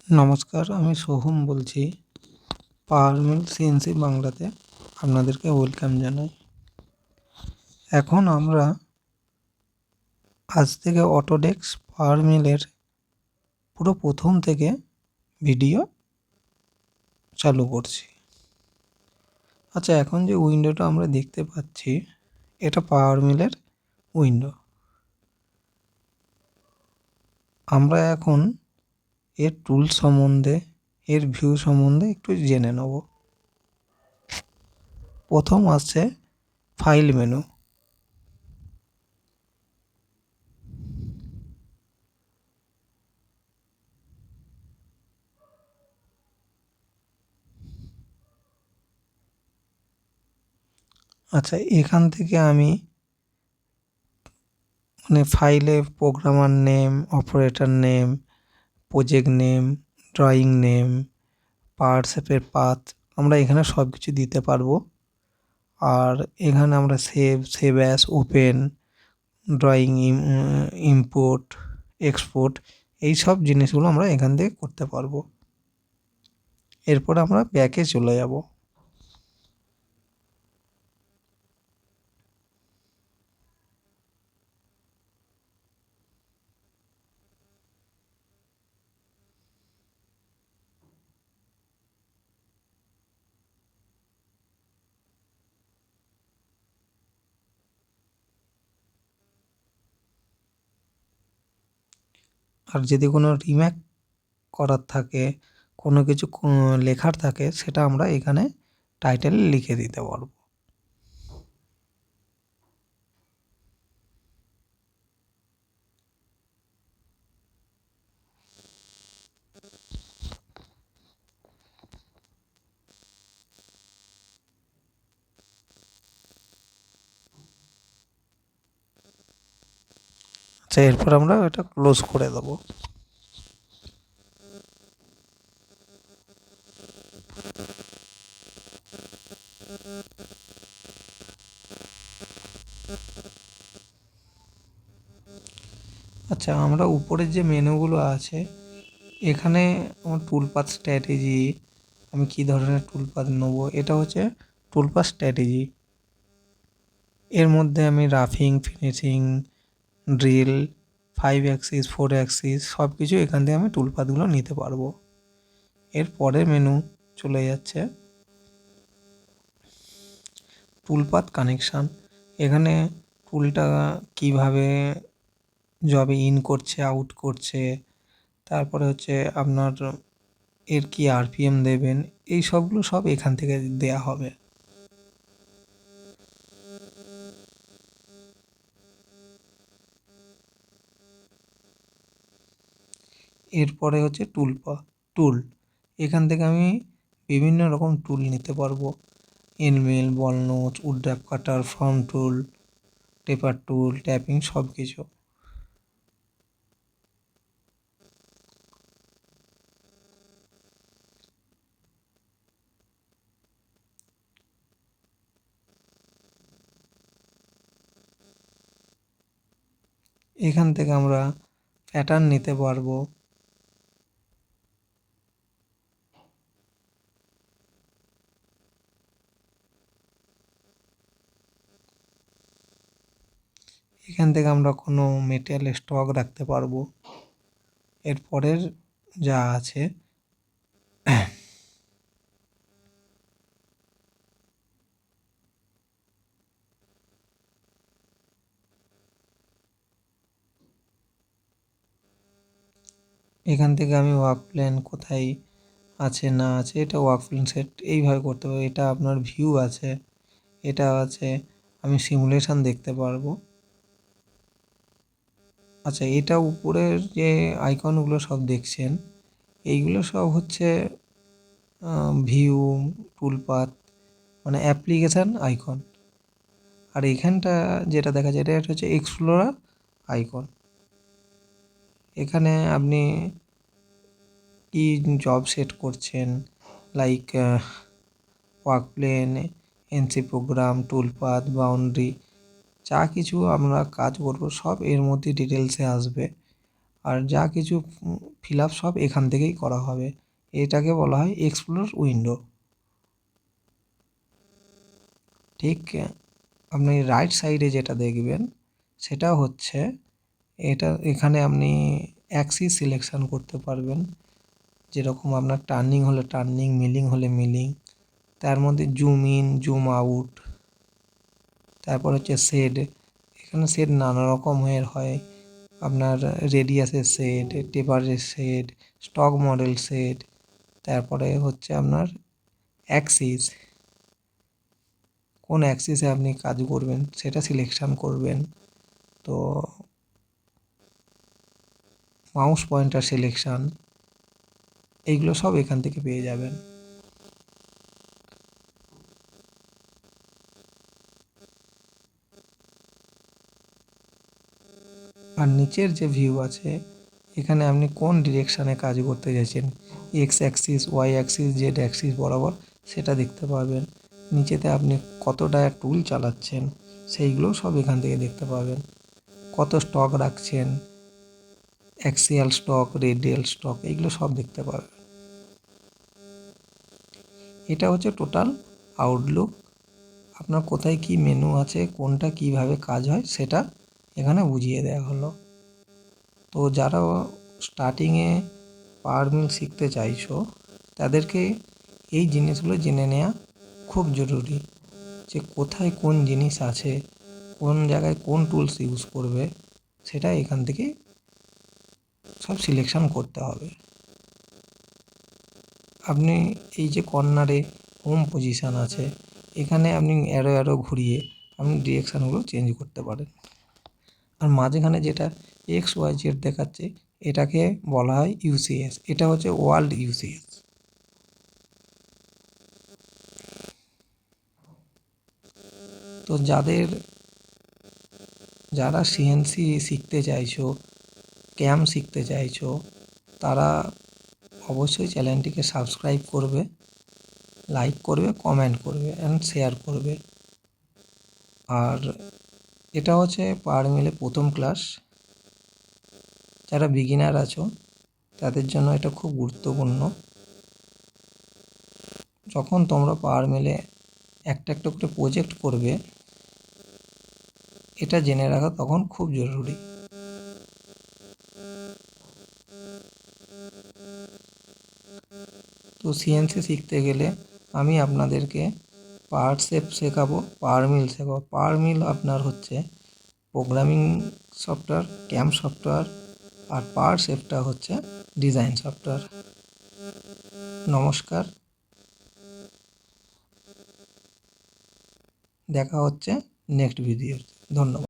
নমস্কার, আমি সোহম বলছি। পাওয়ার মিল সিএনসি বাংলাতে আপনাদেরকে ওয়েলকাম জানাই। এখন আমরা আজ থেকে অটোডেস্ক পাওয়ার মিলের পুরো প্রথম থেকে ভিডিও চালু করছি। আচ্ছা, এখন যে উইন্ডোটা আমরা দেখতে পাচ্ছি এটা পাওয়ার মিলের উইন্ডো। আমরা এখন এর টুল সম্বন্ধে, এর ভিউ সম্বন্ধে একটু জেনে নেব। প্রথম আসছে ফাইল মেনু। আচ্ছা, এখান থেকে আমি ফাইলে programmer name, operator name, project name, drawing name, power শেপের পাথ আমরা এখানে সব কিছু দিতে পারবো। আর এখানে আমরা save as, open, drawing import, export এই সব জিনিসগুলো আমরা এখান থেকে করতে পারবো। এরপর আমরা ব্যাকে চলে যাব। আর যদি কোনো রিম্যাক করার থাকে, কোনো কিছু লেখার থাকে, সেটা আমরা এখানে টাইটেলে লিখে দিতে পারবো। আচ্ছা, এরপর আমরা এটা ক্লোজ করে দেবো। আচ্ছা, আমরা উপরের যে মেনুগুলো আছে এখানে আমার টুলপাথ স্ট্র্যাটেজি, আমি কী ধরনের টুলপাথ নেবো, এটা হচ্ছে টুলপাথ স্ট্র্যাটেজি। এর মধ্যে আমি রাফিং, ফিনিশিং, ড্রিল, 5 অ্যাক্সিস, 4 অ্যাক্সিস সব কিছু এখান থেকে আমি টুলপাথগুলো নিতে পারবো। এর পরের মেনু চলে যাচ্ছে টুলপাথ কানেকশান। এখানে টুলটা কীভাবে জবে ইন করছে, আউট করছে, তারপরে হচ্ছে আপনার এর কি আরপিএম দেবেন, এই সবগুলো সব এখান থেকে দেয়া হবে। এরপরে হচ্ছে টুল। এখান থেকে আমি বিভিন্ন রকম টুল নিতে পারবো। End mill, ball nose, woodruff cutter, front tool, taper tool, tapping সব কিছু। এখান থেকে আমরা প্যাটার্ন নিতে পারবো। এখান থেকে আমরা কোনো মেটেরিয়াল স্টক রাখতে পারবো। এরপরের যা আছে এখান থেকে আমি ওয়ার্ক প্ল্যান কোথায় আছে না আছে, এটা ওয়ার্ক প্ল্যান সেট এইভাবে করতে পারবো। এটা আপনার ভিউ আছে, এটা আছে, আমি সিমুলেশান দেখতে পারবো। আচ্ছা, এটা উপরের যে আইকনগুলো সব দেখছেন এইগুলো সব হচ্ছে ভিউ, টুলপাথ মানে অ্যাপ্লিকেশান আইকন। আর এখানটা যেটা দেখা যায় এটা হচ্ছে এক্সপ্লোরার আইকন। এখানে আপনি কি জব সেট করছেন, like work plane, NC program, toolpath, boundary, যা কিছু আমরা কাজ করব সব এর মধ্যে ডিটেলসে আসবে। আর যা কিছু ফিল আপ সব এখান থেকেই করা হবে। এটাকে বলা হয় এক্সপ্লোর উইন্ডো। ঠিক আপনি রাইট সাইডে যেটা দেখবেন সেটা হচ্ছে এখানে আপনি অ্যাক্সিস সিলেকশন করতে পারবেন। যেরকম আপনার টার্নিং হলে টার্নিং, মিলিং হলে মিলিং, তার মধ্যে জুম ইন, জুম আউট, তারপর হচ্ছে শেড। এখানে শেড নানা রকমের হয়, আপনার রেডিয়াসের শেড, টেপারের শেড, স্টক মডেল শেড, তারপরে হচ্ছে আপনার অ্যাক্সিস, কোন অ্যাক্সিসে আপনি কাজ করবেন সেটা সিলেকশান করবেন। তো মাউস পয়েন্টার সিলেকশান, এইগুলো সব এখান থেকে পেয়ে যাবেন। আর নিচের যে ভিউ আছে এখানে আপনি কোন ডিরেকশানে কাজ করতে চাইছেন, X axis, Y axis, Z axis বরাবর সেটা দেখতে পাবেন। নিচেতে আপনি কতটা টুল চালাচ্ছেন সেইগুলো সব এখান থেকে দেখতে পাবেন। কত স্টক রাখছেন, অ্যাক্সিয়াল স্টক, রেডিয়াল স্টক, এইগুলো সব দেখতে পাবেন। এটা হচ্ছে টোটাল আউটলুক। আপনার কোথায় কি মেনু আছে, কোনটা কিভাবে কাজ হয় সেটা এখানে বুঝিয়ে দেওয়া হলো। তো যারা স্টার্টিংয়ে পাওয়ার মিল শিখতে চাইছো তাদেরকে এই জিনিসগুলো জেনে নেওয়া খুব জরুরি, যে কোথায় কোন জিনিস আছে, কোন জায়গায় কোন টুলস ইউজ করবে, সেটা এখান থেকে সব সিলেকশান করতে হবে। আপনি এই যে কর্নারে হোম পজিশান আছে, এখানে আপনি অ্যারো অ্যারো ঘুরিয়ে আপনি ডিরেকশানগুলো চেঞ্জ করতে পারেন। আর মাঝখানে যেটা এক্স ওয়াই জেড দেখাচ্ছে এটাকে বলা হয় ইউসিএস। এটা হচ্ছে ওয়ার্ল্ড ইউসিএস। তো যারা সিএনসি শিখতে চাইছো, ক্যাম শিখতে চাইছো, তারা অবশ্যই চ্যানেলটিকে সাবস্ক্রাইব করবে, লাইক করবে, কমেন্ট করবে অ্যান্ড শেয়ার করবে। আর এটা হচ্ছে পাওয়ার মিলে প্রথম ক্লাস। যারা বিগিনার আছো তাদের জন্য এটা খুব গুরুত্বপূর্ণ। যখন তোমরা পাওয়ার মিলে একটা একটা করে প্রজেক্ট করবে, এটা জেনে রাখা তখন খুব জরুরি। তো সিএনসি শিখতে গেলে আমি আপনাদেরকে পাওয়ার শেপ শেখাবো, পাওয়ার মিল শেখাবো। পাওয়ার মিল আপনার হচ্ছে প্রোগ্রামিং সফটওয়্যার, ক্যাম সফটওয়্যার, আর পাওয়ার শেপটা হচ্ছে ডিজাইন সফটওয়্যার। নমস্কার, দেখা হচ্ছে নেক্সট ভিডিও। ধন্যবাদ।